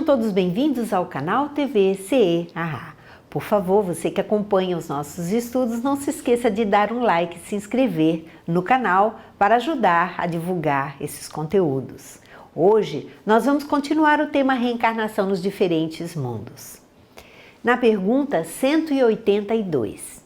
Sejam todos bem-vindos ao canal TV CE Haha. Por favor, você que acompanha os nossos estudos, não se esqueça de dar um like e se inscrever no canal para ajudar a divulgar esses conteúdos. Hoje, nós vamos continuar o tema reencarnação nos diferentes mundos. Na pergunta 182,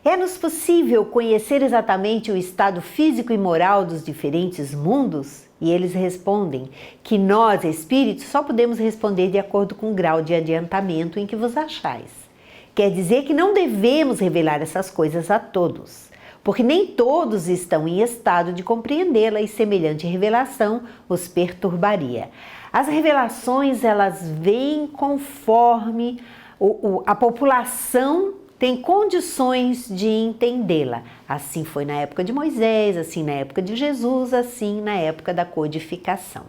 é-nos possível conhecer exatamente o estado físico e moral dos diferentes mundos? E eles respondem que nós, espíritos, só podemos responder de acordo com o grau de adiantamento em que vos achais. Quer dizer que não devemos revelar essas coisas a todos, porque nem todos estão em estado de compreendê-la e semelhante revelação os perturbaria. As revelações, elas vêm conforme a população tem condições de entendê-la. Assim foi na época de Moisés, assim na época de Jesus, assim na época da codificação.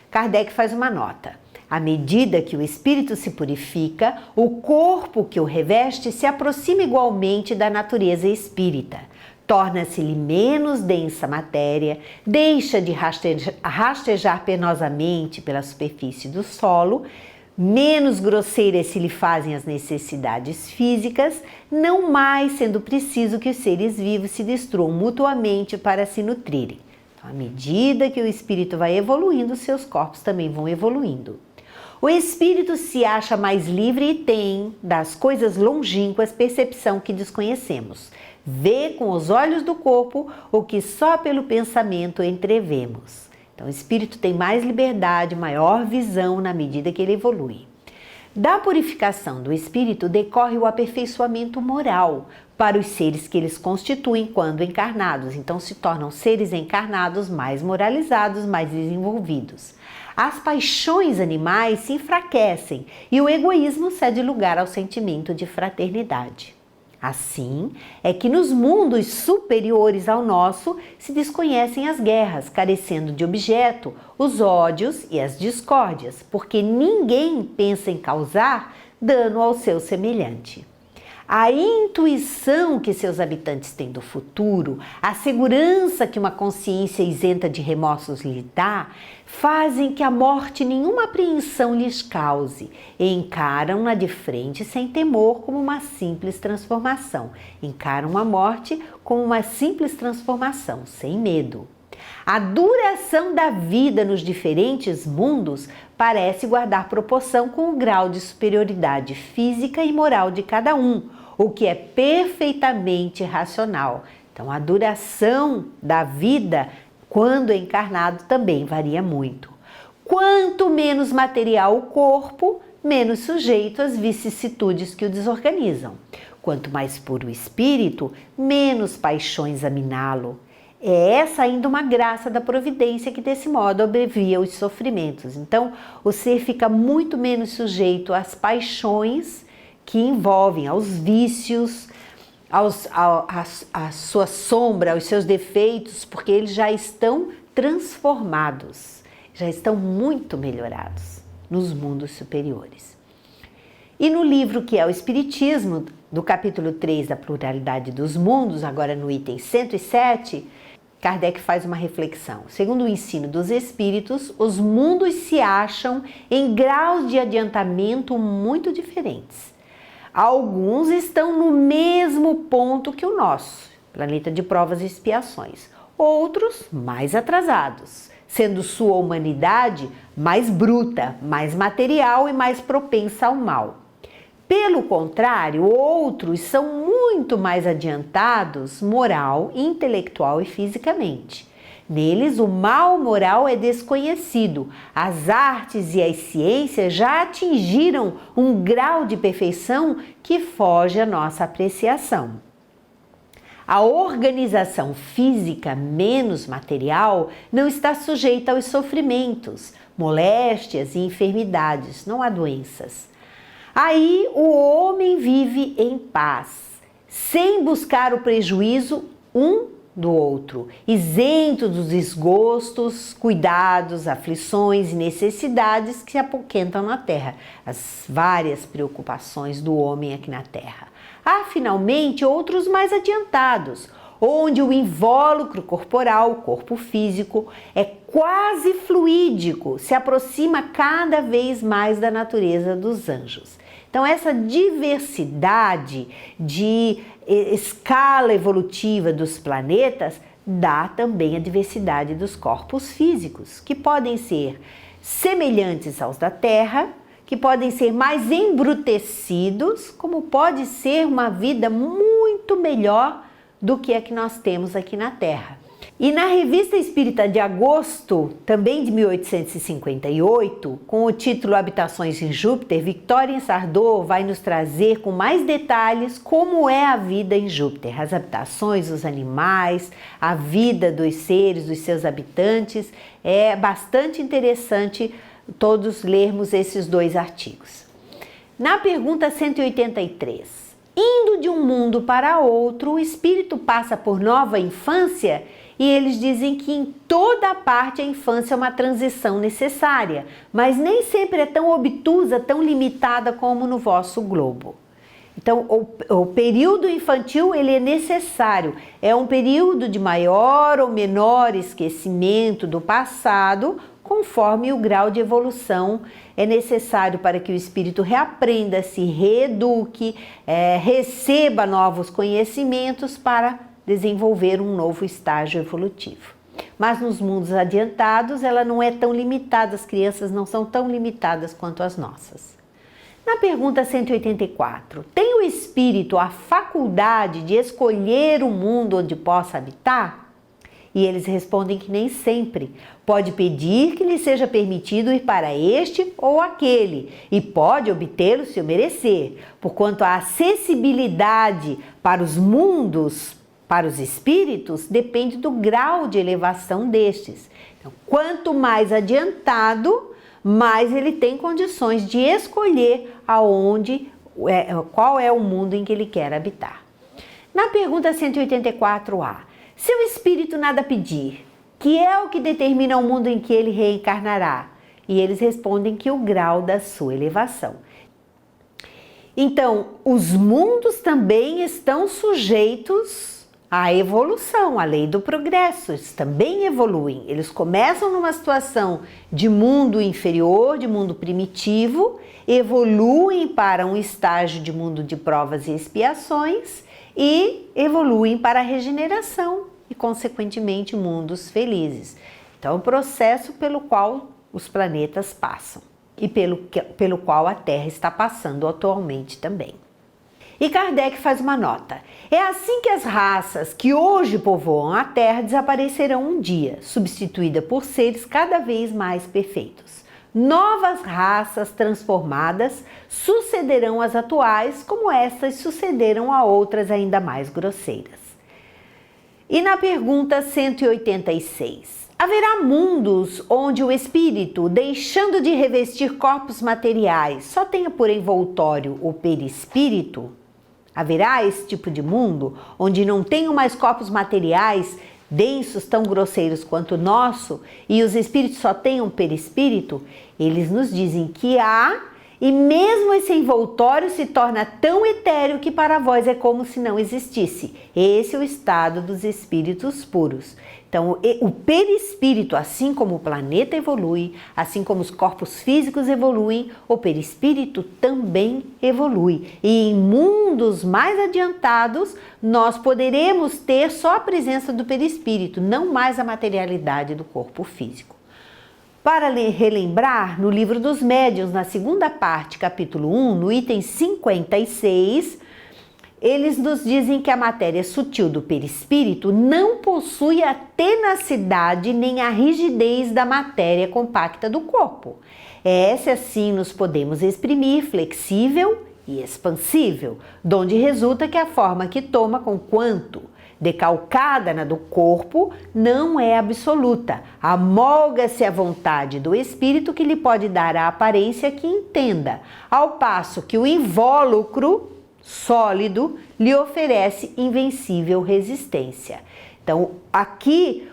Kardec faz uma nota. À medida que o espírito se purifica, o corpo que o reveste se aproxima igualmente da natureza espírita. Torna-se-lhe menos densa matéria, deixa de rastejar penosamente pela superfície do solo, menos grosseiras se lhe fazem as necessidades físicas, não mais sendo preciso que os seres vivos se destruam mutuamente para se nutrirem. Então, à medida que o espírito vai evoluindo, seus corpos também vão evoluindo. O espírito se acha mais livre e tem, das coisas longínquas, percepção que desconhecemos. Vê com os olhos do corpo o que só pelo pensamento entrevemos. Então, o espírito tem mais liberdade, maior visão na medida que ele evolui. Da purificação do espírito decorre o aperfeiçoamento moral para os seres que eles constituem quando encarnados. Então, se tornam seres encarnados mais moralizados, mais desenvolvidos. As paixões animais se enfraquecem e o egoísmo cede lugar ao sentimento de fraternidade. Assim é que nos mundos superiores ao nosso se desconhecem as guerras, carecendo de objeto os ódios e as discórdias, porque ninguém pensa em causar dano ao seu semelhante. A intuição que seus habitantes têm do futuro, a segurança que uma consciência isenta de remorsos lhe dá, fazem que a morte nenhuma apreensão lhes cause e encaram-na de frente sem temor como uma simples transformação. Encaram a morte como uma simples transformação, sem medo. A duração da vida nos diferentes mundos parece guardar proporção com o grau de superioridade física e moral de cada um, o que é perfeitamente racional. Então, a duração da vida, quando encarnado, também varia muito. Quanto menos material o corpo, menos sujeito às vicissitudes que o desorganizam. Quanto mais puro o espírito, menos paixões a miná-lo. É essa ainda uma graça da providência que desse modo abrevia os sofrimentos. Então, o ser fica muito menos sujeito às paixões que envolvem, aos vícios, à sua sombra, aos seus defeitos, porque eles já estão transformados, já estão muito melhorados nos mundos superiores. E no livro que é o Espiritismo, do capítulo 3 da Pluralidade dos Mundos, agora no item 107, Kardec faz uma reflexão. Segundo o ensino dos espíritos, os mundos se acham em graus de adiantamento muito diferentes. Alguns estão no mesmo ponto que o nosso, planeta de provas e expiações. Outros mais atrasados, sendo sua humanidade mais bruta, mais material e mais propensa ao mal. Pelo contrário, outros são muito mais adiantados moral, intelectual e fisicamente. Neles, o mal moral é desconhecido. As artes e as ciências já atingiram um grau de perfeição que foge à nossa apreciação. A organização física menos material não está sujeita aos sofrimentos, moléstias e enfermidades, não há doenças. Aí o homem vive em paz, sem buscar o prejuízo do outro, isento dos desgostos, cuidados, aflições e necessidades que se apoquentam na terra, as várias preocupações do homem aqui na terra. Há finalmente outros mais adiantados, onde o invólucro corporal, o corpo físico, é quase fluídico, se aproxima cada vez mais da natureza dos anjos. Então, essa diversidade de escala evolutiva dos planetas dá também a diversidade dos corpos físicos, que podem ser semelhantes aos da Terra, que podem ser mais embrutecidos, como pode ser uma vida muito melhor do que a que nós temos aqui na Terra. E na Revista Espírita de agosto, também de 1858, com o título Habitações em Júpiter, Victorien Sardou vai nos trazer com mais detalhes como é a vida em Júpiter, as habitações, os animais, a vida dos seres, dos seus habitantes. É bastante interessante todos lermos esses dois artigos. Na pergunta 183, indo de um mundo para outro, o espírito passa por nova infância? E eles dizem que em toda parte a infância é uma transição necessária, mas nem sempre é tão obtusa, tão limitada como no vosso globo. Então, o período infantil ele é necessário, é um período de maior ou menor esquecimento do passado, conforme o grau de evolução é necessário para que o espírito reaprenda, se reeduque, receba novos conhecimentos para desenvolver um novo estágio evolutivo. Mas nos mundos adiantados ela não é tão limitada, as crianças não são tão limitadas quanto as nossas. Na pergunta 184, tem o espírito a faculdade de escolher o mundo onde possa habitar? E eles respondem que nem sempre. Pode pedir que lhe seja permitido ir para este ou aquele, e pode obtê-lo se o merecer, porquanto a acessibilidade para os mundos, para os espíritos, depende do grau de elevação destes. Então, quanto mais adiantado, mais ele tem condições de escolher qual é o mundo em que ele quer habitar. Na pergunta 184A, se o espírito nada pedir, que é o que determina o mundo em que ele reencarnará? E eles respondem que o grau da sua elevação. Então, os mundos também estão sujeitos à evolução, à lei do progresso, eles também evoluem. Eles começam numa situação de mundo inferior, de mundo primitivo, evoluem para um estágio de mundo de provas e expiações e evoluem para a regeneração e, consequentemente, mundos felizes. Então, é o processo pelo qual os planetas passam e pelo qual a Terra está passando atualmente também. E Kardec faz uma nota. É assim que as raças que hoje povoam a Terra desaparecerão um dia, substituída por seres cada vez mais perfeitos. Novas raças transformadas sucederão às atuais, como estas sucederam a outras ainda mais grosseiras. E na pergunta 186, haverá mundos onde o espírito, deixando de revestir corpos materiais, só tenha por envoltório o perispírito? Haverá esse tipo de mundo onde não tenham mais corpos materiais densos, tão grosseiros quanto o nosso, e os espíritos só tenham perispírito? Eles nos dizem que há, e mesmo esse envoltório se torna tão etéreo que para vós é como se não existisse. Esse é o estado dos espíritos puros. Então, o perispírito, assim como o planeta evolui, assim como os corpos físicos evoluem, o perispírito também evolui. E em mundos mais adiantados, nós poderemos ter só a presença do perispírito, não mais a materialidade do corpo físico. Para relembrar, no Livro dos Médiuns, na segunda parte, capítulo 1, no item 56, eles nos dizem que a matéria sutil do perispírito não possui a tenacidade nem a rigidez da matéria compacta do corpo. Essa, assim, nos podemos exprimir flexível e expansível, donde resulta que a forma que toma, conquanto decalcada na do corpo, não é absoluta. Amolga-se à vontade do espírito, que lhe pode dar a aparência que entenda, ao passo que o invólucro sólido lhe oferece invencível resistência. Então, aqui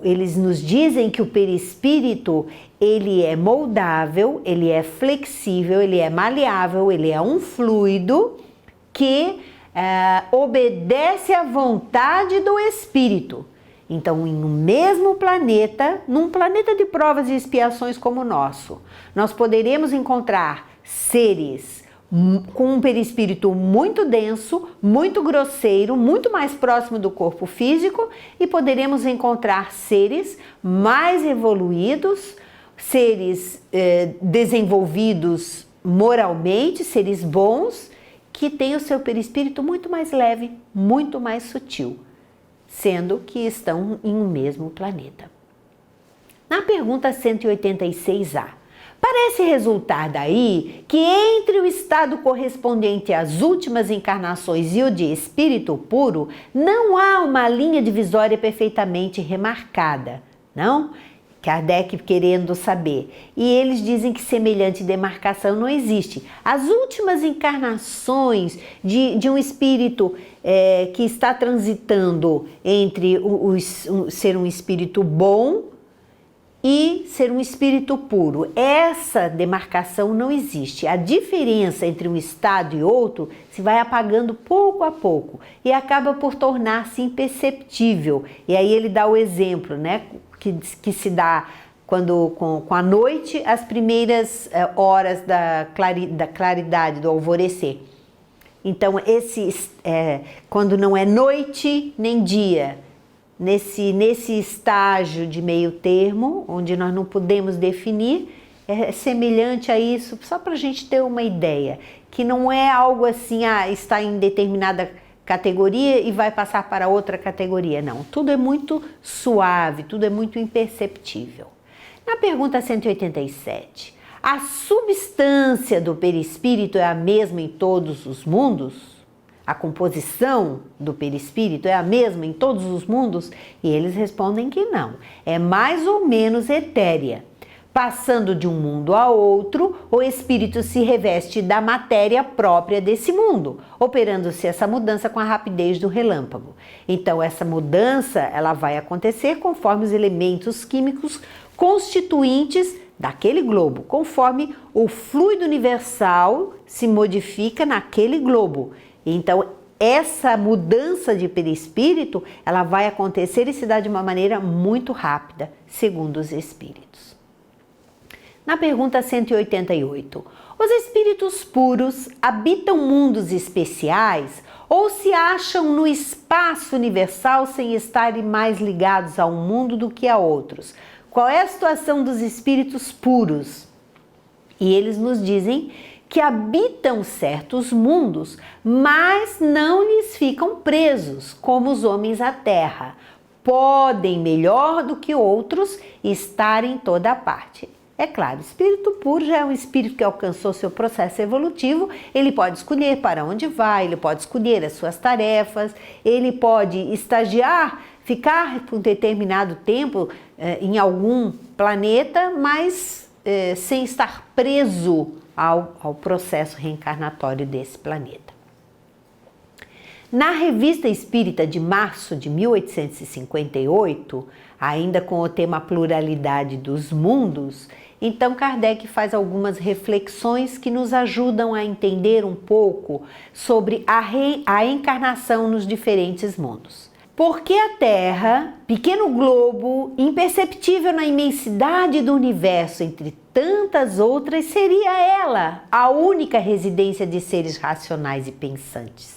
eles nos dizem que o perispírito ele é moldável, ele é flexível, ele é maleável, ele é um fluido que obedece à vontade do Espírito. Então, em um mesmo planeta, num planeta de provas e expiações como o nosso, nós poderemos encontrar seres com um perispírito muito denso, muito grosseiro, muito mais próximo do corpo físico, e poderemos encontrar seres mais evoluídos, seres desenvolvidos moralmente, seres bons, que têm o seu perispírito muito mais leve, muito mais sutil, sendo que estão em um mesmo planeta. Na pergunta 186A, parece resultar daí que entre o estado correspondente às últimas encarnações e o de espírito puro, não há uma linha divisória perfeitamente remarcada, não? Kardec querendo saber. E eles dizem que semelhante demarcação não existe. As últimas encarnações de um espírito que está transitando entre ser um espírito bom e ser um espírito puro, essa demarcação não existe. A diferença entre um estado e outro se vai apagando pouco a pouco e acaba por tornar-se imperceptível. E aí ele dá o exemplo, né, que se dá quando com a noite, as primeiras horas da claridade, do alvorecer. Então, quando não é noite nem dia, nesse estágio de meio termo, onde nós não podemos definir, é semelhante a isso, só para a gente ter uma ideia, que não é algo assim, está em determinada categoria e vai passar para outra categoria, não. Tudo é muito suave, tudo é muito imperceptível. Na pergunta 187, a substância do perispírito é a mesma em todos os mundos? A composição do perispírito é a mesma em todos os mundos? E eles respondem que não. É mais ou menos etérea. Passando de um mundo a outro, o espírito se reveste da matéria própria desse mundo, operando-se essa mudança com a rapidez do relâmpago. Então, essa mudança ela vai acontecer conforme os elementos químicos constituintes daquele globo, conforme o fluido universal se modifica naquele globo. Então, essa mudança de perispírito, ela vai acontecer e se dá de uma maneira muito rápida, segundo os espíritos. Na pergunta 188, os espíritos puros habitam mundos especiais ou se acham no espaço universal sem estarem mais ligados a um mundo do que a outros? Qual é a situação dos espíritos puros? E eles nos dizem que habitam certos mundos, mas não lhes ficam presos, como os homens à terra. Podem, melhor do que outros, estar em toda parte. É claro, o espírito puro já é um espírito que alcançou seu processo evolutivo, ele pode escolher para onde vai, ele pode escolher as suas tarefas, ele pode estagiar, ficar por um determinado tempo em algum planeta, mas sem estar preso ao processo reencarnatório desse planeta. Na Revista Espírita de março de 1858, ainda com o tema pluralidade dos mundos, então Kardec faz algumas reflexões que nos ajudam a entender um pouco sobre a encarnação nos diferentes mundos. Porque a Terra, pequeno globo, imperceptível na imensidade do universo entre tantas outras, seria ela a única residência de seres racionais e pensantes?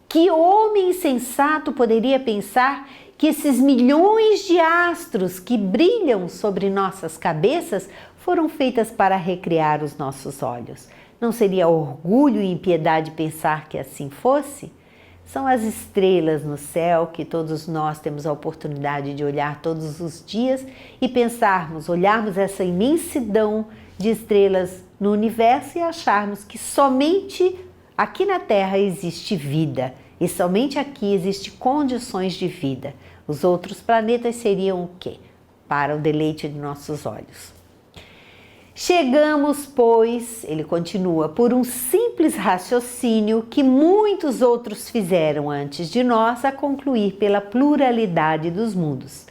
Que homem sensato poderia pensar que esses milhões de astros que brilham sobre nossas cabeças foram feitas para recriar os nossos olhos? Não seria orgulho e impiedade pensar que assim fosse? São as estrelas no céu que todos nós temos a oportunidade de olhar todos os dias e olharmos essa imensidão de estrelas no universo e acharmos que somente aqui na Terra existe vida e somente aqui existem condições de vida. Os outros planetas seriam o quê? Para o deleite de nossos olhos. Chegamos, pois, ele continua, por um simples raciocínio que muitos outros fizeram antes de nós a concluir pela pluralidade dos mundos.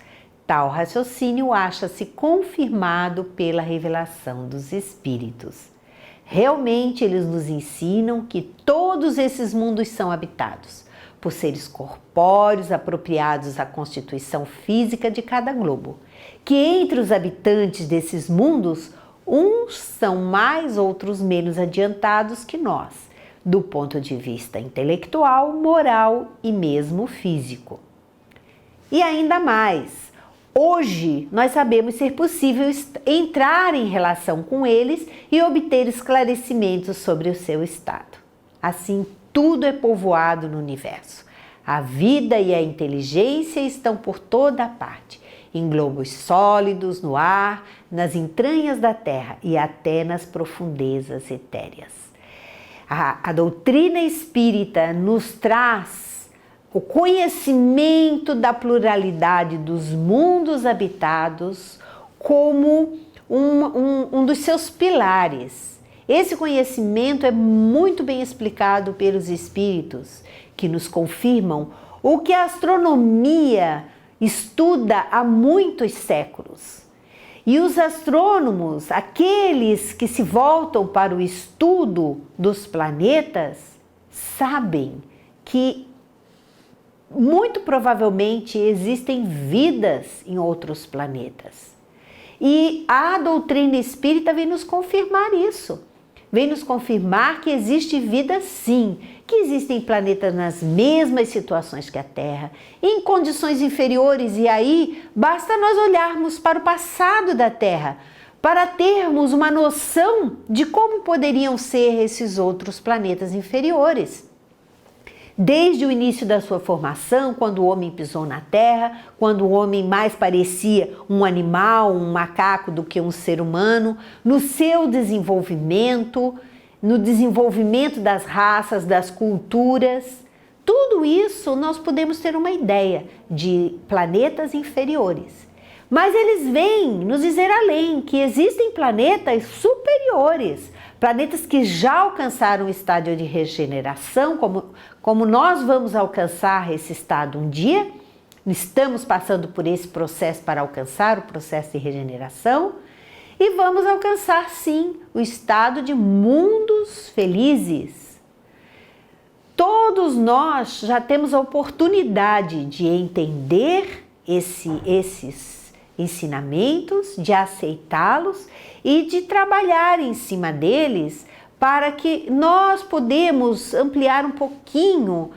Tal raciocínio acha-se confirmado pela revelação dos Espíritos. Realmente eles nos ensinam que todos esses mundos são habitados por seres corpóreos apropriados à constituição física de cada globo, que entre os habitantes desses mundos, uns são mais, outros menos adiantados que nós, do ponto de vista intelectual, moral e mesmo físico. E ainda mais, hoje nós sabemos ser possível entrar em relação com eles e obter esclarecimentos sobre o seu estado. Assim, tudo é povoado no universo. A vida e a inteligência estão por toda parte, em globos sólidos, no ar, nas entranhas da terra e até nas profundezas etéreas. A doutrina espírita nos traz o conhecimento da pluralidade dos mundos habitados como um dos seus pilares. Esse conhecimento é muito bem explicado pelos espíritos, que nos confirmam o que a astronomia estuda há muitos séculos. E os astrônomos, aqueles que se voltam para o estudo dos planetas, sabem que muito provavelmente existem vidas em outros planetas. E a doutrina espírita vem nos confirmar isso. Vem nos confirmar que existe vida sim, que existem planetas nas mesmas situações que a Terra, em condições inferiores, e aí basta nós olharmos para o passado da Terra para termos uma noção de como poderiam ser esses outros planetas inferiores. Desde o início da sua formação, quando o homem pisou na Terra, quando o homem mais parecia um animal, um macaco do que um ser humano, no seu desenvolvimento, no desenvolvimento das raças, das culturas, tudo isso nós podemos ter uma ideia de planetas inferiores. Mas eles vêm nos dizer além, que existem planetas superiores, planetas que já alcançaram o estádio de regeneração, como nós vamos alcançar esse estado um dia, estamos passando por esse processo para alcançar o processo de regeneração, e vamos alcançar sim o estado de mundos felizes. Todos nós já temos a oportunidade de entender esses ensinamentos, de aceitá-los e de trabalhar em cima deles para que nós podemos ampliar um pouquinho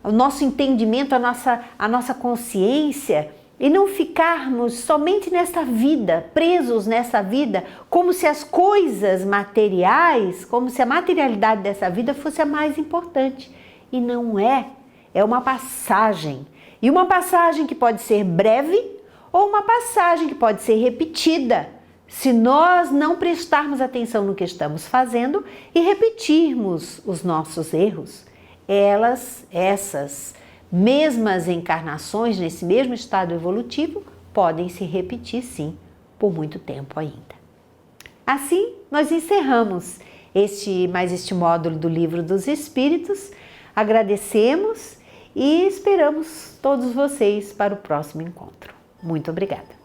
o nosso entendimento, a nossa consciência e não ficarmos somente nessa vida, presos nessa vida, como se as coisas materiais, como se a materialidade dessa vida fosse a mais importante. E não é, é uma passagem. E uma passagem que pode ser breve ou uma passagem que pode ser repetida, se nós não prestarmos atenção no que estamos fazendo e repetirmos os nossos erros. Essas mesmas encarnações nesse mesmo estado evolutivo podem se repetir sim, por muito tempo ainda. Assim, nós encerramos este módulo do Livro dos Espíritos, agradecemos e esperamos todos vocês para o próximo encontro. Muito obrigada!